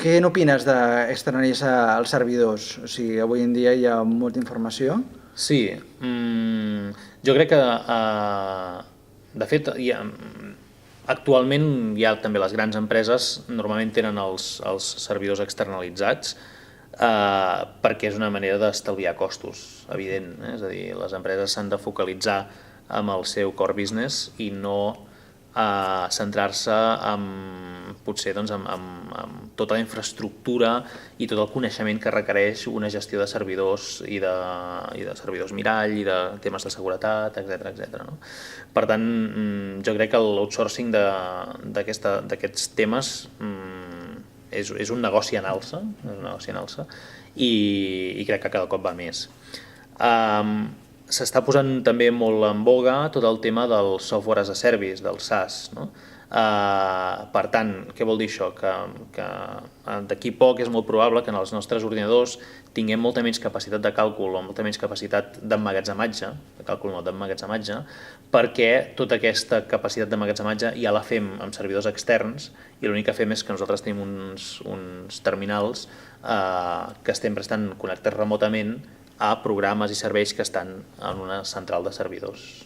què n'opines d'externalitzar els servidors? O sigui, avui en dia hi ha molta informació. Sí, jo crec que, de fet, actualment hi ha també les grans empreses, normalment tenen els servidors externalitzats, perquè és una manera d'estalviar costos, evident. És a dir, les empreses s'han de focalitzar en el seu core business i no centrar-se potser en tota la infraestructura i tot el coneixement que requereix una gestió de servidors i de servidors mirall i de temes de seguretat, etc. No? Per tant, jo crec que l'outsourcing d'aquests temes és un negoci en alça, i crec que cada cop va més. S'està posant també molt en boga tot el tema del software as a service, del SaaS, no? Per tant, què vol dir això? Que d'aquí poc és molt probable que en els nostres ordinadors tinguem molta menys capacitat de càlcul o molta menys capacitat d'emmagatzematge, de càlcul no, d'emmagatzematge, perquè tota aquesta capacitat d'emmagatzematge ja la fem amb servidors externs i l'únic que fem és que nosaltres tenim uns terminals que estem prestant connectats remotament a programes i serveis que estan en una central de servidors.